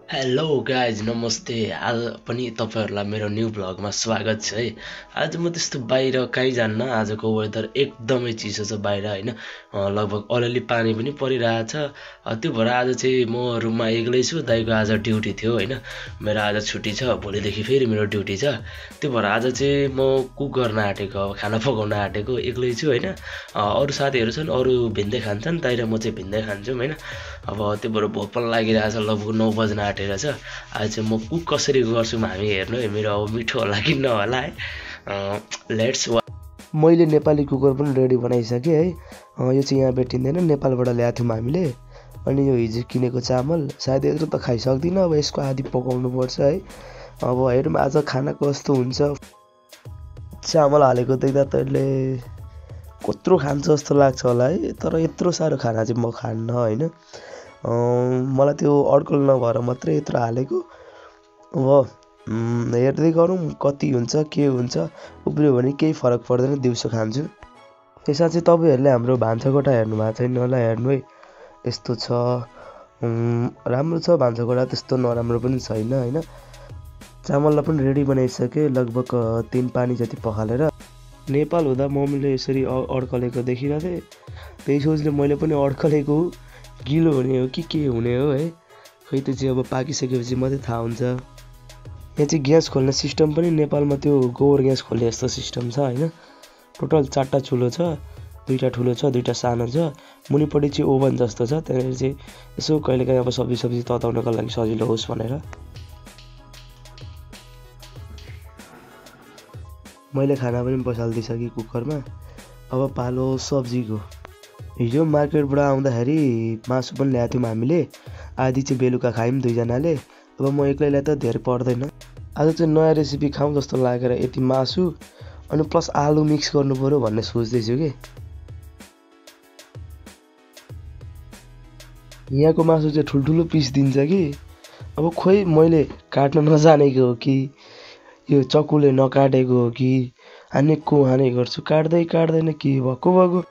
Hello guys नमस्ते। आज पनि तपाईहरुलाई मेरो न्यू भ्लगमा स्वागत छ है। आज म त्यस्तो बाहिर कहीँ जान्न। आजको वेदर एकदमै चिसो छ बाहिर हैन। लगभग अलिअलि पानी पनि परिरहेछ। त्यो भएर आज चाहिँ म रुममा एक्लै छु। दाइको आज ड्युटी थियो हैन। मेरो आज छुट्टी छ। भोलिदेखि फेरि मेरो ड्युटी छ। त्यो भएर आज चाहिँ म कुक गर्न आँटेको, खाना पकाउन आँटेको एक्लै छु हैन। अरु साथीहरु छन्, अरु भिन्दै खान्छन्, दाइ र म चाहिँ भिन्दै खान्छौँ हैन। अब त्यो भएर भोक पनि लागिरहेछ। लगभग 9 बज्न आँटेको छ। आज चाहिँ म कुक कसरी गर्छौँ हामी हेर्नु है। मेरो अब मिठो होला कि नहोला है। लेट्स वा। मैले नेपाली कुकर पनि रेडी बनाइसकेँ है। यो चाहिँ यहाँ भेटिँदैन, नेपालबाट ल्याएको थियौँ हामीले। अनि यो हिजो किनेको चामल सायद यत्रो त खाइसक्दिनँ। अब यसको आधी पकाउनु पर्छ है। अब हेरौँ आज खाना कस्तो हुन्छ। चामल हालेको देख्दा तैँले कत्रो खान्छ जस्तो लाग्छ होला है। तर यत्रो साह्रो खाना चाहिँ म खान्न हैन। मलाई त्यो अड्कल नभएर मात्रै यत्रो हालेको। अब हेर्दै गरौँ कति हुन्छ के हुन्छ। उब्रियो भने केही फरक पर्दैन, दिउँसो खान्छु। त्यसमा चाहिँ तपाईँहरूले हाम्रो भान्साकोठा हेर्नु भएको छैन होला, हेर्नु है। यस्तो छ, राम्रो छ भान्साकोठा, त्यस्तो नराम्रो पनि छैन हैन। चामललाई पनि रेडी बनाइसकेँ, लगभग 3 पानी जति पखालेर। नेपाल हुँदा मम्मीले यसरी अड्कलेको देखिरहेँ। त्यही सोचले मैले पनि अड्कलेको गिलो हुने हो कि के हुने हो है। खै त्यो चाहिँ अब पाकिसकेपछि मात्रै थाहा हुन्छ। यहाँ चाहिँ ग्यास खोल्ने सिस्टम पनि नेपालमा त्यो गोबर ग्यास खोल्ने जस्तो सिस्टम छ हैन। टोटल 4टा चुलो छ, 2टा ठुलो छ, 2टा सानो छ। मुनिपट्टि चाहिँ ओभन जस्तो छ। त्यहाँनिर चाहिँ यसो कहिलेकाहीँ अब सब्जी तताउनको लागि सजिलो होस् भनेर मैले खाना पनि बसालिदिइसकेँ कुकरमा। अब पालो सब्जीको। हिजो मार्केटबाट आउँदाखेरि मासु पनि ल्याएको थियौँ हामीले। आधी चाहिँ बेलुका खायौँ दुईजनाले। अब म एक्लैलाई त धेरै पर्दैन। आज चाहिँ नयाँ रेसिपी खाउँ जस्तो लागेर यति मासु अनि प्लस आलु मिक्स गर्नु पर्यो भन्ने सोच्दैछु कि। यहाँको मासु चाहिँ ठुल्ठुलो पिस दिन्छ कि। अब खोइ मैले काट्न नजानेको हो कि यो चक्कुले नकाटेको हो कि हानेको हाने गर्छु, काट्दैन कि भएको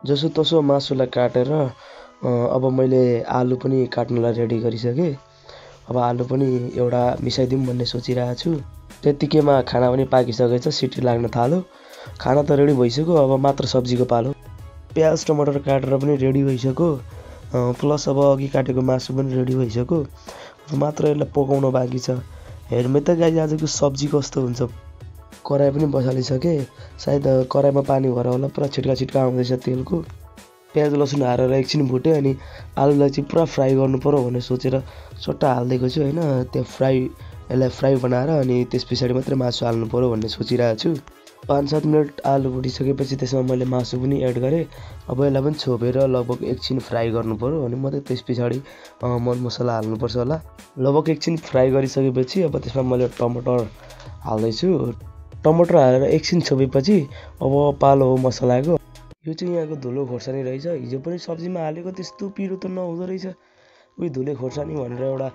जसो तसो मासुलाई काटेर अब मैले आलु पनि काट्नलाई रेडी गरिसकेँ। अब आलु पनि एउटा मिसाइदिउँ भन्ने सोचिरहेको छु। त्यतिकैमा खाना पनि पाकिसकेछ, सिटी लाग्न थाल्यो। खाना त रेडी भइसक्यो, अब मात्र सब्जीको पालो। प्याज टमाटर काटेर पनि रेडी भइसक्यो। प्लस अब अघि काटेको मासु पनि रेडी भइसक्यो। मात्र यसलाई पकाउन बाँकी छ। हेर्मै त गाई आजको सब्जी कस्तो हुन्छ। कराई पनि बसालिसकेँ। सायद कराईमा पानी भएर होला, पुरा छिट्का आउँदैछ तेलको। प्याज लसुन हालेर एकछिन भुटेँ अनि आलुलाई चाहिँ पुरा फ्राई गर्नु पर्यो भनेर सोचेर सट्टा हालिदिएको छु हैन। त्यो यसलाई फ्राई बनाएर अनि त्यस पछाडि मात्रै मासु हाल्नु पर्यो भन्ने सोचिरहेको छु। 5-7 मिनट आलु भुटिसकेपछि त्यसमा मैले मासु पनि एड गरेँ। अब यसलाई पनि छोपेर लगभग एकछिन फ्राई गर्नु पर्यो अनि मात्रै त्यस पछाडि मरमसला हाल्नुपर्छ होला। लगभग एकछिन फ्राई गरिसकेपछि अब त्यसमा मैले टमाटर हाल्दैछु। टमाटर हालेर एकछिन छोपेपछि अब पालो हो मसलाको। यो चाहिँ यहाँको धुलो खोर्सानी रहेछ। हिजो पनि सब्जीमा हालेको, त्यस्तो पिरो त नहुँदो रहेछ। उही धुले खोर्सानी भनेर एउटा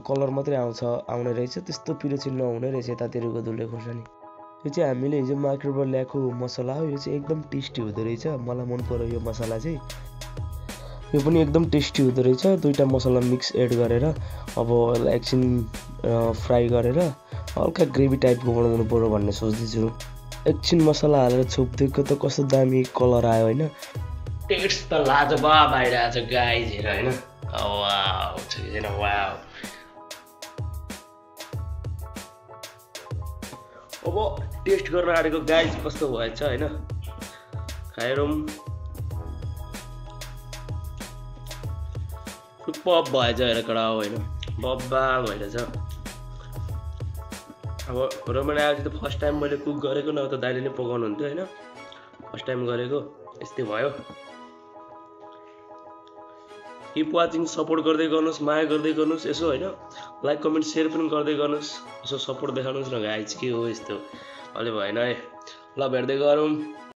कलर मात्रै आउने रहेछ, त्यस्तो पिरो चाहिँ नहुने रहेछ यतातिरको धुले खोर्सानी। यो चाहिँ हामीले हिजो मार्केटबाट ल्याएको मसला हो। यो चाहिँ एकदम टेस्टी हुँदो रहेछ, मलाई मन पर्यो यो मसला चाहिँ। यो पनि एकदम टेस्टी हुँदो रहेछ। 2टा मसला मिक्स एड गरेर अब यसलाई एकछिन फ्राई गरेर हल्का ग्रेभी टाइपको बनाउनु पर्यो भन्ने सोच्दैछु। एकछिन मसला हालेर छोपिदिएको त कस्तो दामी कलर आयो हैन। टेस्ट त लाजवाब आइरहेछ गाइज, हेर हैन। वाउ छैन, वाउ। अब टेस्ट गर्न आँटेको गाइज कस्तो भएछ हैन। खाएरौँ। पप भएछ हेर कडा होइन, बब्बाल भइरहेछ। अब रमाइलो आएपछि त फर्स्ट टाइम मैले कुक गरेको, नभए त दाइले नै पकाउनु हुन्थ्यो होइन। फर्स्ट टाइम गरेको, यस्तै भयो। किप वाचिङ, सपोर्ट गर्दै गर्नुहोस्, माया गर्दै गर्नुहोस् यसो होइन। लाइक कमेन्ट सेयर पनि गर्दै गर्नुहोस्। यसो सपोर्ट देखाउनुहोस् न गाइज। के हो यस्तो, अलि भएन है। ल भेट्दै गरौँ।